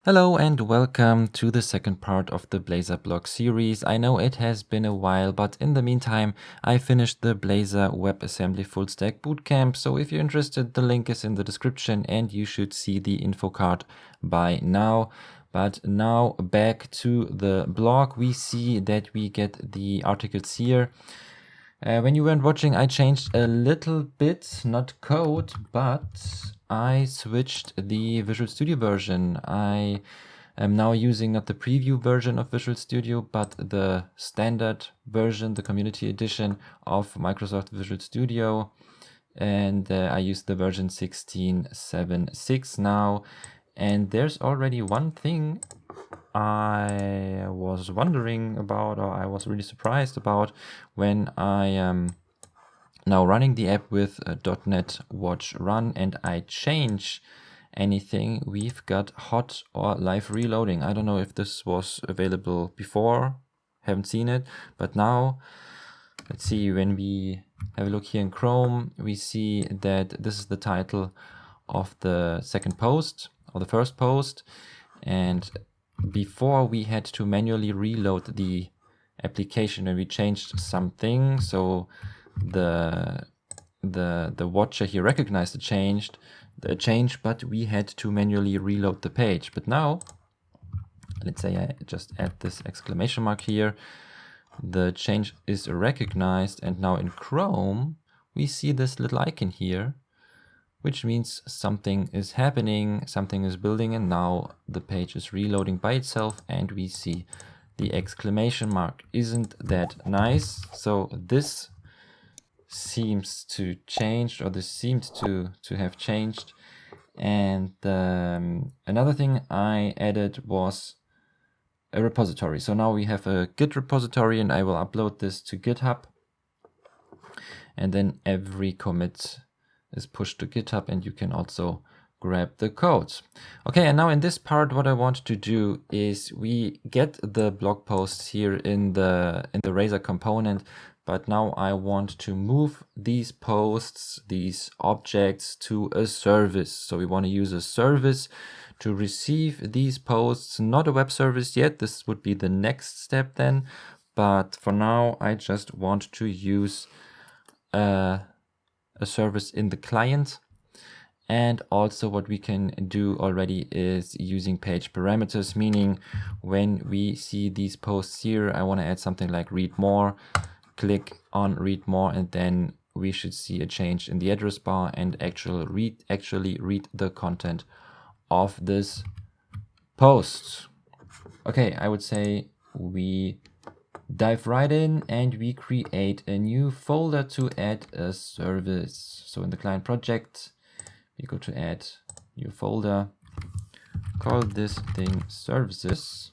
Hello and welcome to the second part of the Blazor blog series. I know it has been a while, but in the meantime, I finished the Blazor WebAssembly Full Stack Bootcamp. So if you're interested, the link is in the description and you should see the info card by now. But now back to the blog, we see that we get the articles here. When you weren't watching, I changed a little bit, not code, but I switched the Visual Studio version. I am now using not the preview version of Visual Studio, but the standard version, the community edition of Microsoft Visual Studio. And I use the version 16.7.6 now. And there's already one thing I was wondering about, or I was really surprised about when I am now running the app with .NET Watch Run and I change anything, we've got hot or live reloading. I don't know if this was available before, haven't seen it, but now let's see, when we have a look here in Chrome, we see that this is the title of the second post or the first post, and before we had to manually reload the application when we changed something. So the watcher here recognized the change, but we had to manually reload the page. But now, let's say I just add this exclamation mark here, the change is recognized, and now in Chrome we see this little icon here, which means something is happening, something is building, and now the page is reloading by itself and we see the exclamation mark. Isn't that nice? So this seems to change, or this seemed to have changed. And another thing I added was a repository. So now we have a Git repository and I will upload this to GitHub. And then every commit is pushed to GitHub and you can also grab the codes. Okay, and now in this part, what I want to do is we get the blog posts here in the Razor component, but now I want to move these posts, these objects, to a service. So we want to use a service to receive these posts, not a web service yet. This would be the next step then. But for now, I just want to use a service in the client. And also what we can do already is using page parameters, meaning when we see these posts here, I want to add something like read more, click on read more, and then we should see a change in the address bar and actually read the content of this post. Okay, I would say we dive right in and we create a new folder to add a service. So in the client project, we go to add new folder, call this thing services.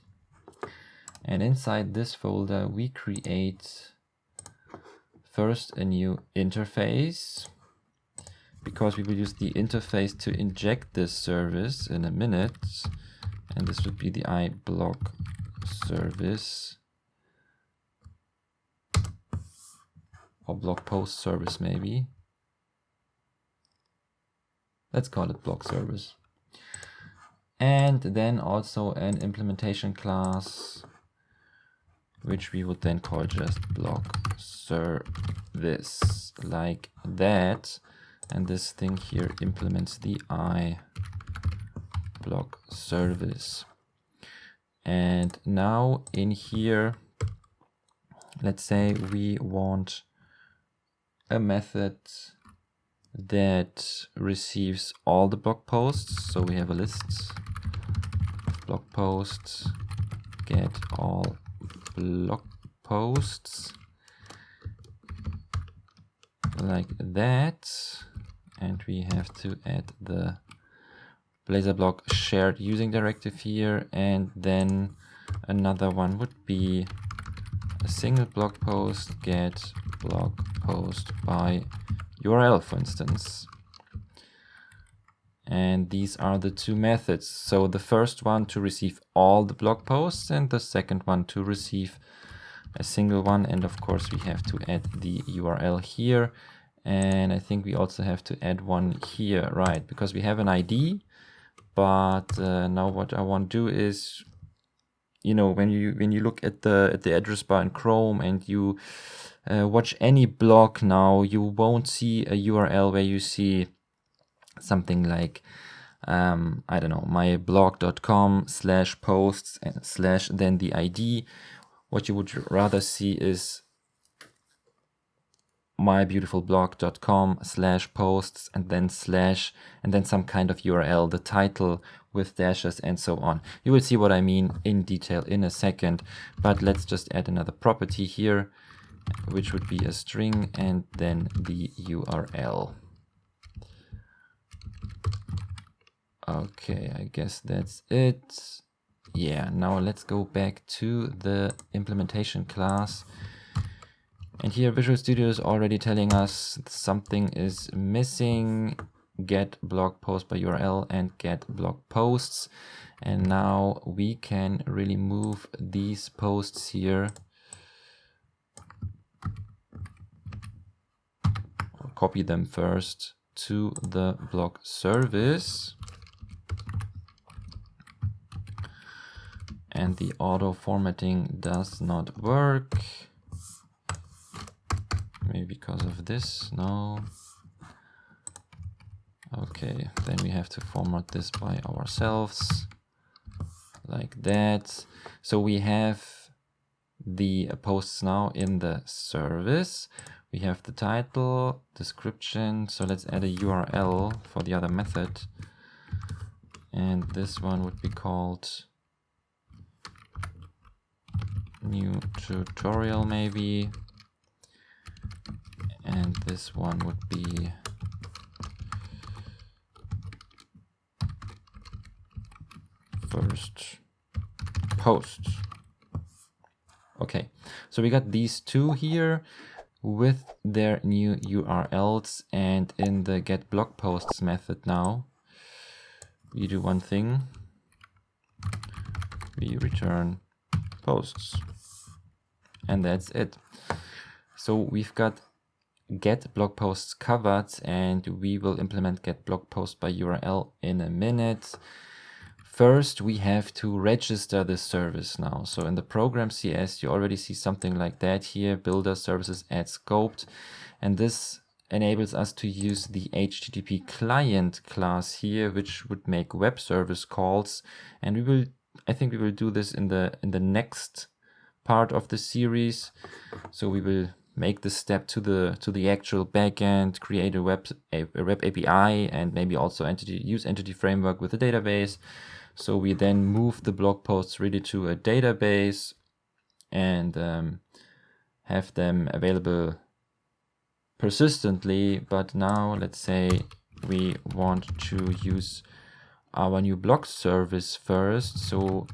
And inside this folder, we create first a new interface, because we will use the interface to inject this service in a minute. And this would be the iBlog service, or blog post service maybe. Let's call it blog service. And then also an implementation class, which we would then call just blog service, like that. And this thing here implements the iBlog service. And now in here, let's say we want a method that receives all the blog posts. So we have a list of blog posts, get all blog posts, like that. And we have to add the Blazor blog shared using directive here. And then another one would be a single blog post, get blog post by URL, for instance. And these are the two methods. So the first one to receive all the blog posts, and the second one to receive a single one. And of course we have to add the URL here. And I think we also have to add one here, right? Because we have an ID, but now what I want to do is, you know, when you look at the address bar in Chrome and you watch any blog now, you won't see a URL where you see something like I don't know, myblog.com/posts / then the ID. What you would rather see is mybeautifulblog.com/posts and then / and then some kind of URL, the title with dashes and so on. You will see what I mean in detail in a second, but let's just add another property here, which would be a string and then the URL. Okay, I guess that's it. Yeah, now let's go back to the implementation class. And here Visual Studio is already telling us something is missing. Get blog post by URL and get blog posts. And now we can really move these posts here. Or copy them first to the blog service. And the auto formatting does not work. Maybe because of this, no. Okay, then we have to format this by ourselves, like that. So we have the posts now in the service. We have the title, description. So let's add a URL for the other method. And this one would be called new tutorial maybe. And this one would be first post. Okay, so we got these two here with their new URLs, and in the get blog posts method now, we do one thing. We return posts. And that's it. So we've got get blog posts covered, and we will implement get blog post by URL in a minute. First, we have to register this service now. So in the program CS, you already see something like that here, builder services add scoped. And this enables us to use the HTTP client class here, which would make web service calls. And I think we will do this in the next part of the series. So we will make the step to the actual backend, create a web API, and maybe also use entity framework with a database. So we then move the blog posts really to a database and have them available persistently. But now let's say we want to use our new blog service first. So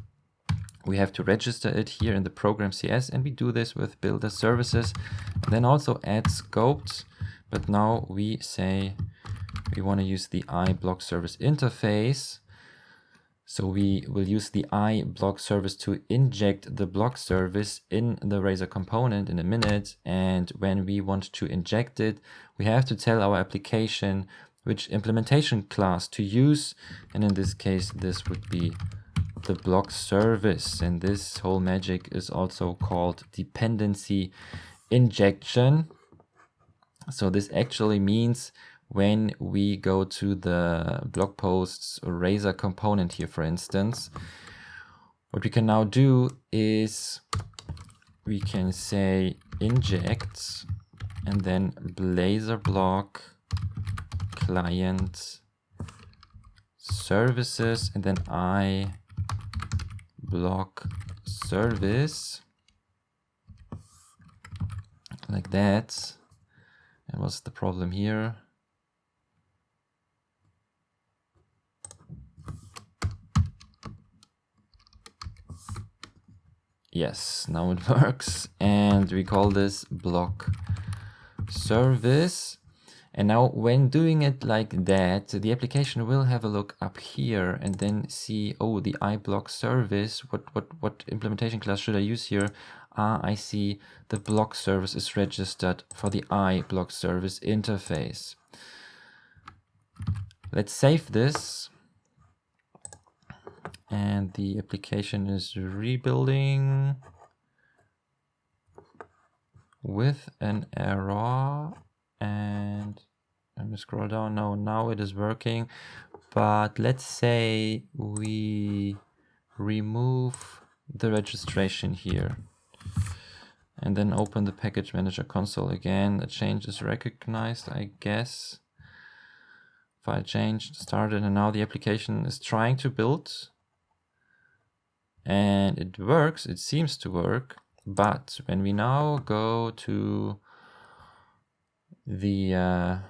we have to register it here in the program CS, and we do this with builder services, and then also add scoped. But now we say we want to use the iBlog service interface. So we will use the iBlog service to inject the blog service in the Razor component in a minute. And when we want to inject it, we have to tell our application which implementation class to use. And in this case, this would be the blog service, and this whole magic is also called dependency injection. So this actually means when we go to the blog posts Razor component here, for instance, what we can now do is we can say inject and then Blazor blog client services and then blog service, like that. And what's the problem here? Yes, now it works. And we call this blog service. And now when doing it like that, the application will have a look up here and then see, oh, the iBlog service, what implementation class should I use here? I see the blog service is registered for the iBlog service interface. Let's save this. and the application is rebuilding with an error. And let me scroll down. No, now it is working. But let's say we remove the registration here and then open the package manager console again. A change is recognized, I guess. File changed, started, and now the application is trying to build. And it works, it seems to work. But when we now go to the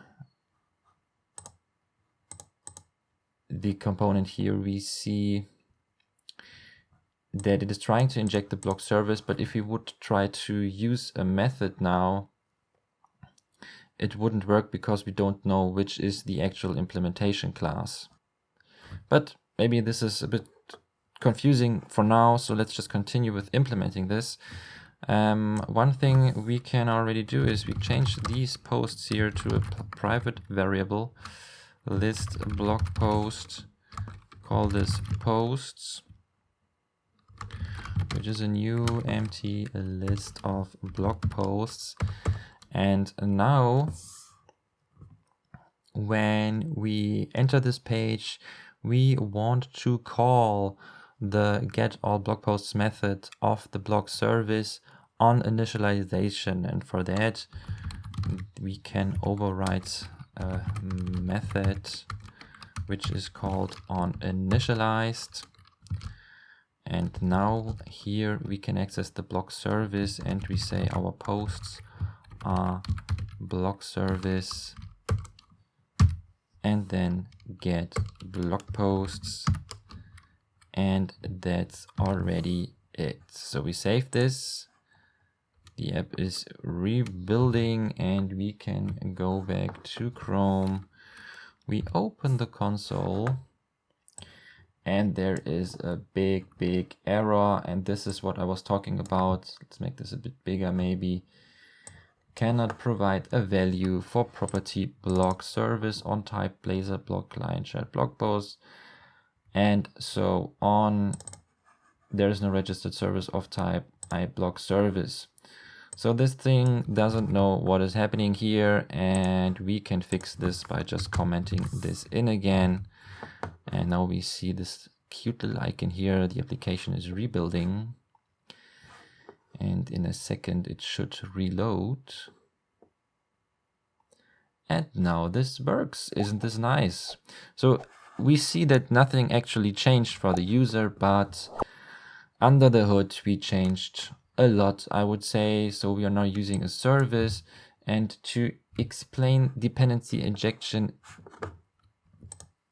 component here, we see that it is trying to inject the block service, but if we would try to use a method now, it wouldn't work because we don't know which is the actual implementation class. But maybe this is a bit confusing for now, so let's just continue with implementing this. One thing we can already do is we change these posts here to a private variable, list blog post, call this posts, which is a new empty list of blog posts. And now when we enter this page, we want to call the get all blog posts method of the blog service on initialization, and for that we can overwrite a method which is called on initialized. And now here we can access the blog service and we say our posts are blog service and then get blog posts, and that's already it. So we save this, the app is rebuilding, and we can go back to Chrome. We open the console and there is a big error, and this is what I was talking about. Let's make this a bit bigger maybe. Cannot provide a value for property blog service on type Blazor blog client shared blog post and so on. There is no registered service of type iBlog service. So this thing doesn't know what is happening here, and we can fix this by just commenting this in again. And now we see this cute little icon here. The application is rebuilding. And in a second it should reload. And now this works. Isn't this nice? So we see that nothing actually changed for the user, but under the hood we changed a lot, I would say. So we are now using a service, and to explain dependency injection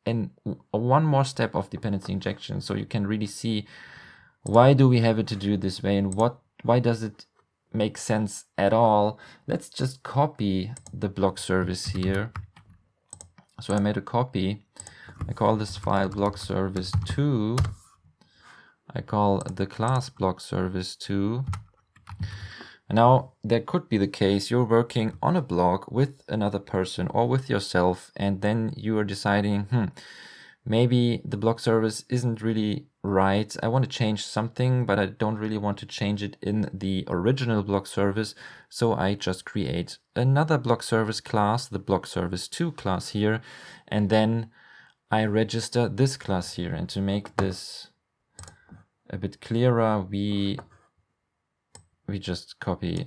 and one more step of dependency injection, so you can really see why do we have it to do this way and why does it make sense at all. Let's just copy the blog service here. So I made a copy. I call this file blog service 2. I call the class blog service 2. And now there could be the case you're working on a blog with another person or with yourself, and then you are deciding, maybe the blog service isn't really right. I want to change something, but I don't really want to change it in the original blog service. So I just create another blog service class, the blog service 2 class here, and then I register this class here. And to make this a bit clearer, we just copy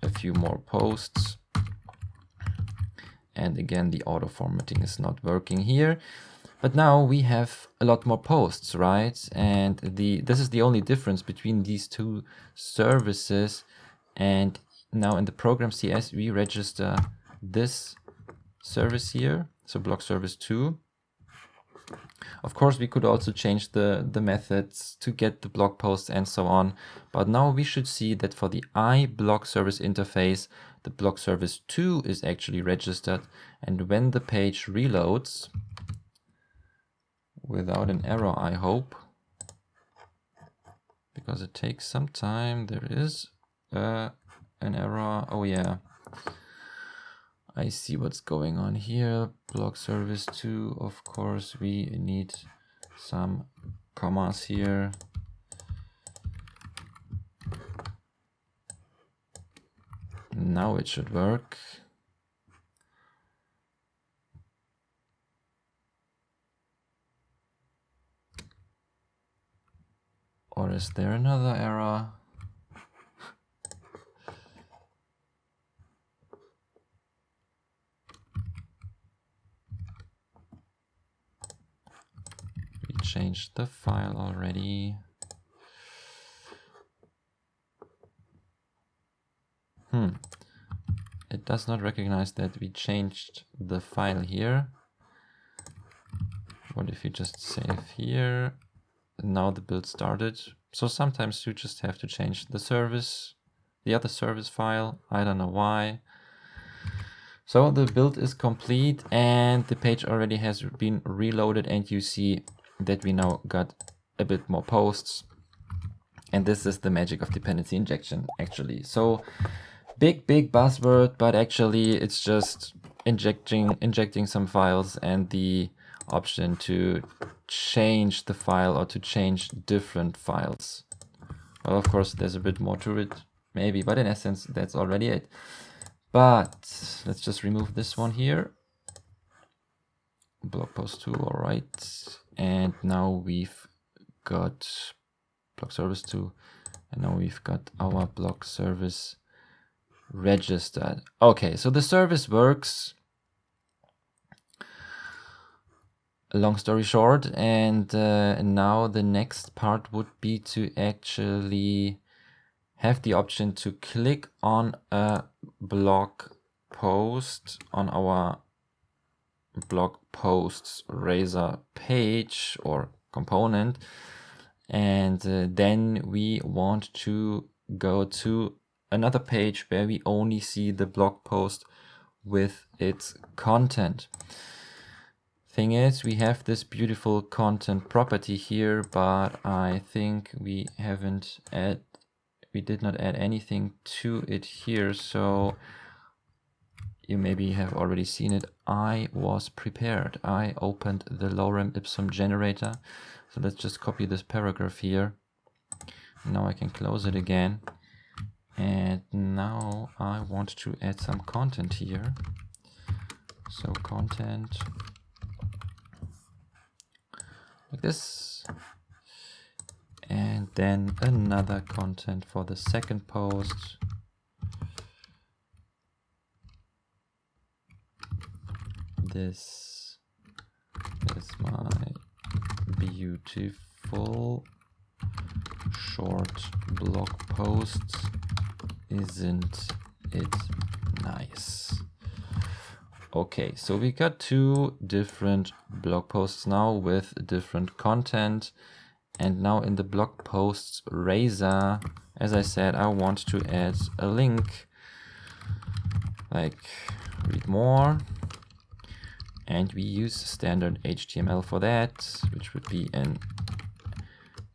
a few more posts. And again, the auto formatting is not working here. But now we have a lot more posts, right? And this is the only difference between these two services. And now in the program CS, we register this service here, so blog service 2. Of course, we could also change the methods to get the blog posts and so on. But now we should see that for the iBlog service interface, the blog service 2 is actually registered. And when the page reloads, without an error, I hope, because it takes some time, there is an error. Oh yeah, I see what's going on here. Blog service 2, of course, we need some commas here. Now it should work. Or is there another error? We changed the file already. It does not recognize that we changed the file here. What if you just save here? Now the build started. So sometimes you just have to change the service, the other service file. I don't know why. So the build is complete and the page already has been reloaded, and you see that we now got a bit more posts. And this is the magic of dependency injection, actually. So big buzzword, but actually it's just injecting some files and the option to change the file or to change different files. Well, of course, there's a bit more to it, maybe, but in essence, that's already it. But let's just remove this one here. Blog post 2, all right. And now we've got blog service 2, and now we've got our blog service registered. Okay, so the service works. Long story short, and now the next part would be to actually have the option to click on a blog post on our blog posts Razor page or component, and then we want to go to another page where we only see the blog post with its content. Thing is, we have this beautiful content property here, but I think we did not add anything to it here, so you maybe have already seen it. I was prepared. I opened the lorem ipsum generator. So let's just copy this paragraph here. Now I can close it again. And now I want to add some content here. So content like this, and then another content for the second post. This is my beautiful short blog post. Isn't it nice? Okay, so we got two different blog posts now with different content. And now in the blog posts Razor, as I said, I want to add a link, like read more. And we use standard HTML for that, which would be an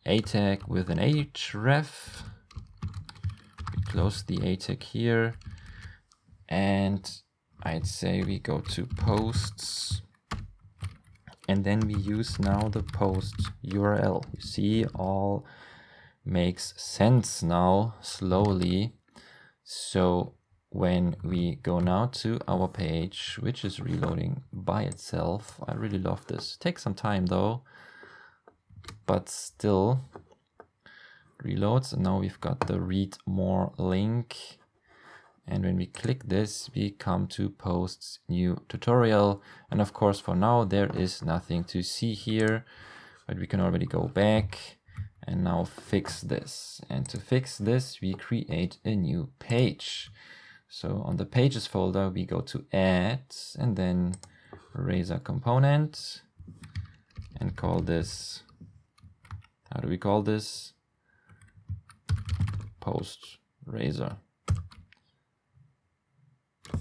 A tag with an href. We close the A tag here, and I'd say we go to posts, and then we use now the post URL. You see, all makes sense now slowly. So when we go now to our page, which is reloading by itself, I really love this. Takes some time though, but still reloads. And now we've got the read more link. And when we click this, we come to posts new tutorial. And of course, for now, there is nothing to see here, but we can already go back and now fix this. And to fix this, we create a new page. So on the pages folder, we go to add and then Razor component and call this, how do we call this? Post Razor.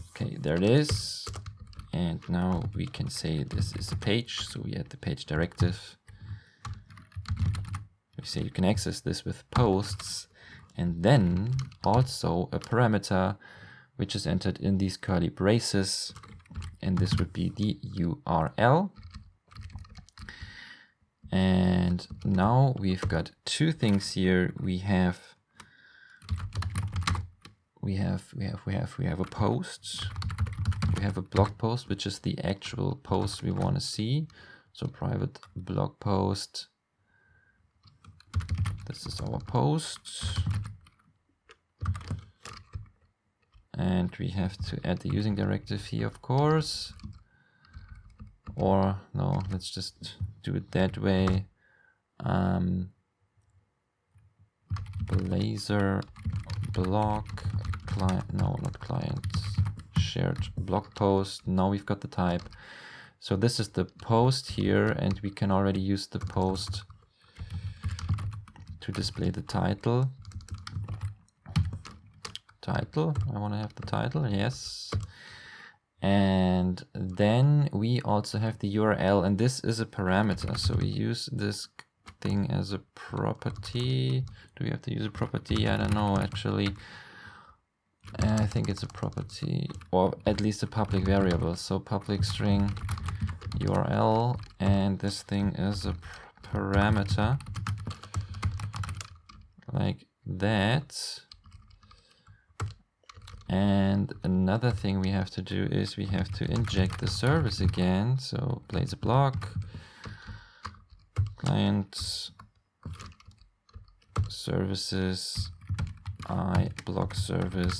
Okay, there it is. And now we can say this is a page. So we add the page directive. We say you can access this with posts, and then also a parameter which is entered in these curly braces. And this would be the URL. And now we've got two things here. We have a post. We have a blog post, which is the actual post we want to see. So private blog post. This is our post. And we have to add the using directive here, of course. Or no, let's just do it that way. Blazor blog client, no, not client, shared blog post. Now we've got the type. So this is the post here, and we can already use the post to display the title. Title, I want to have the title, yes. And then we also have the URL, and this is a parameter. So we use this thing as a property. Do we have to use a property? I don't know, actually. I think it's a property, or at least a public variable. So public string URL, and this thing is a parameter like that. And another thing we have to do is we have to inject the service again. So Blazor block client services I block service.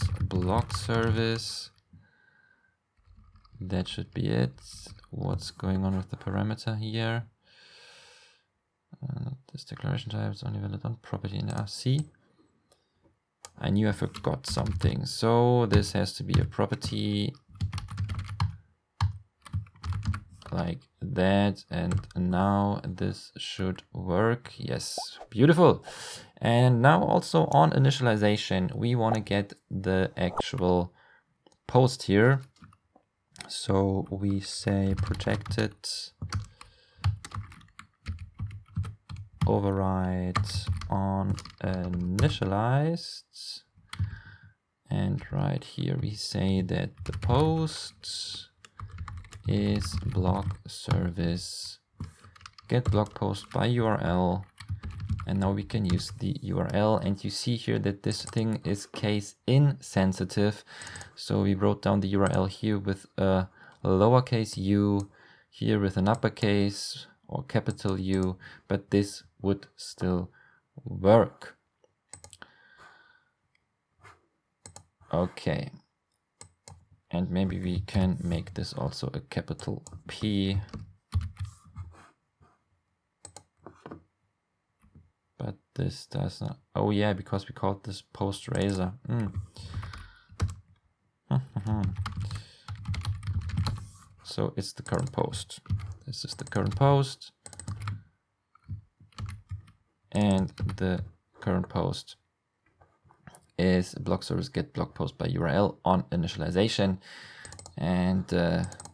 That should be it. What's going on with the parameter here? This declaration type is only valid on property in RC. I knew I forgot something. So this has to be a property like that. And now this should work. Yes, beautiful. And now also on initialization, we want to get the actual post here. So we say protected override on initialized, and right here we say that the post is block service get blog post by URL, and now we can use the URL, and you see here that this thing is case insensitive. So we wrote down the URL here with a lowercase u, here with an uppercase or capital U, but this would still work. Okay, and maybe we can make this also a capital P, but this does not. Oh yeah, because we called this post razor. So it's the current post. This is the current post, and the current post is block service get blog post by URL on initialization. And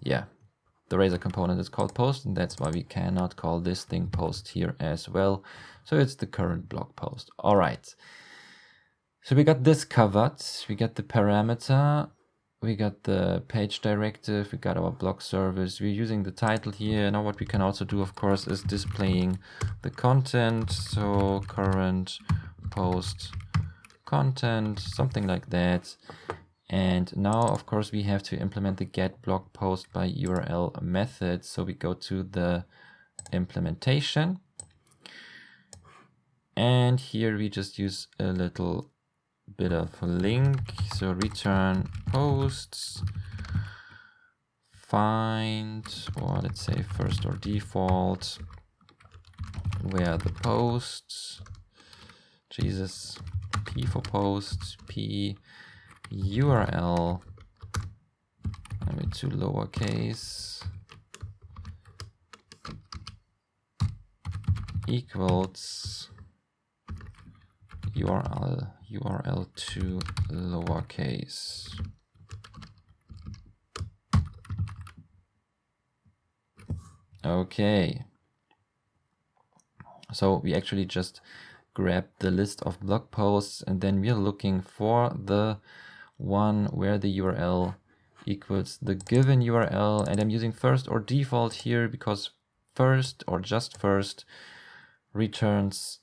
yeah, the razor component is called post, and that's why we cannot call this thing post here as well. So it's the current blog post. All right. So we got this covered. We got the parameter. We got the page directive, we got our blog service, we're using the title here. Now what we can also do, of course, is displaying the content. So current post content, something like that. And now, of course, we have to implement the get blog post by URL method. So we go to the implementation. And here we just use a little bit of a link. So return posts, find, or let's say first or default, where the posts, Jesus, P for post, P, URL, I mean to lowercase, equals URL to lowercase. Okay. So we actually just grab the list of blog posts, and then we are looking for the one where the URL equals the given URL, and I'm using first or default here because first or just first returns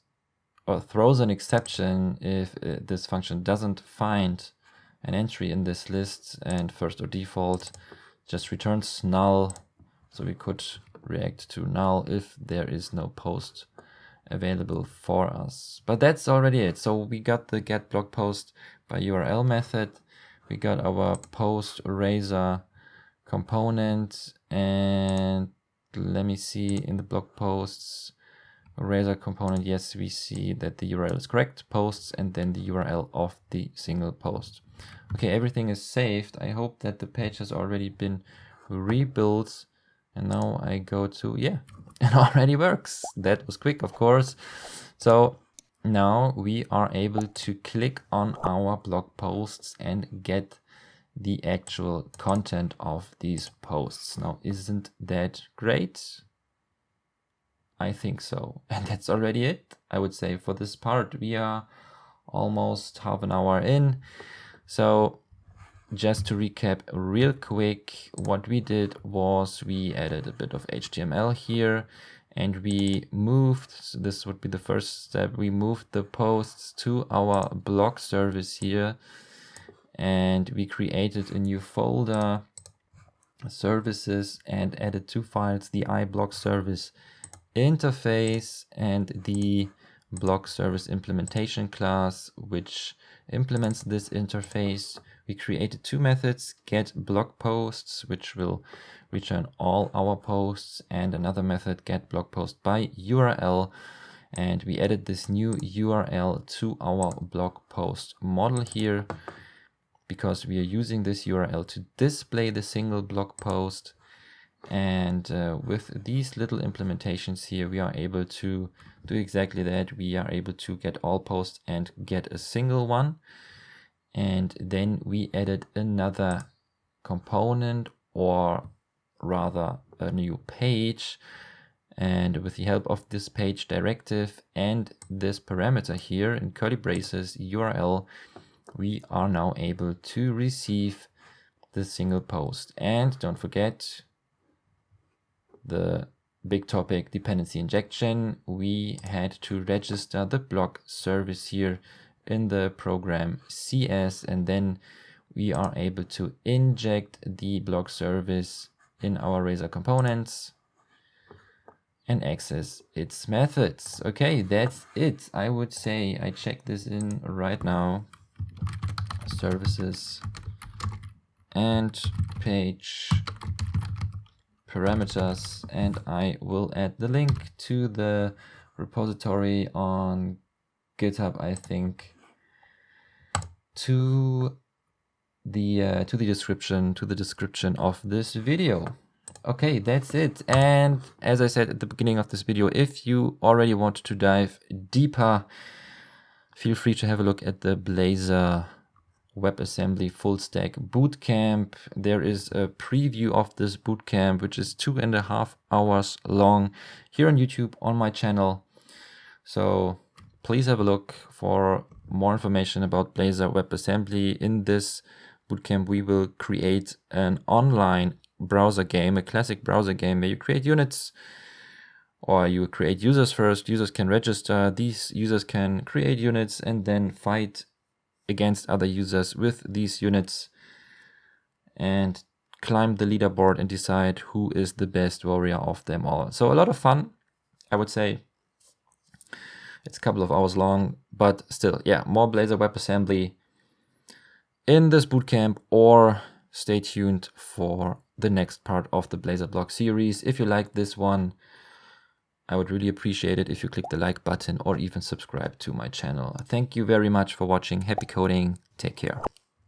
or throws an exception if this function doesn't find an entry in this list, and first or default just returns null. So we could react to null if there is no post available for us. But that's already it. So we got the get blog post by URL method. We got our post eraser component, and let me see in the blog posts eraser component. Yes, we see that the URL is correct, posts, and then the URL of the single post. Okay, everything is saved. I hope that the page has already been rebuilt. And now I go to, yeah, it already works. That was quick, of course. So now we are able to click on our blog posts and get the actual content of these posts. Now, isn't that great? I think so. And that's already it, I would say, for this part. We are almost half an hour in. So just to recap real quick, what we did was we added a bit of HTML here, and we moved, this would be the first step, we moved the posts to our blog service here, and we created a new folder, services, and added two files, the iBlog service interface and the blog service implementation class, which implements this interface. We created two methods, get blog posts, which will return all our posts, and another method, get blog post by URL. And we added this new URL to our blog post model here, because we are using this URL to display the single blog post. And with these little implementations here, we are able to do exactly that. We are able to get all posts and get a single one. And then we added another component, or rather a new page. And with the help of this page directive and this parameter here in curly braces URL, we are now able to receive the single post. And don't forget the big topic, dependency injection. We had to register the blog service here in the program CS, and then we are able to inject the blog service in our Razor components and access its methods. Okay, that's it. I would say I check this in right now. Services and page parameters, and I will add the link to the repository on GitHub, I think, to the description of this video. Okay, that's it. And as I said at the beginning of this video, if you already want to dive deeper, feel free to have a look at the Blazor WebAssembly full stack bootcamp. There is a preview of this bootcamp, which is 2.5 hours long, here on YouTube on my channel. So please have a look for more information about Blazor WebAssembly. In this bootcamp, we will create an online browser game, a classic browser game where you create units, or you create users first. Users can register. These users can create units and then fight against other users with these units and climb the leaderboard and decide who is the best warrior of them all. So a lot of fun, I would say. It's a couple of hours long, but still, yeah, more Blazor WebAssembly in this bootcamp, or stay tuned for the next part of the Blazor blog series. If you like this one, I would really appreciate it if you click the like button or even subscribe to my channel. Thank you very much for watching. Happy coding. Take care.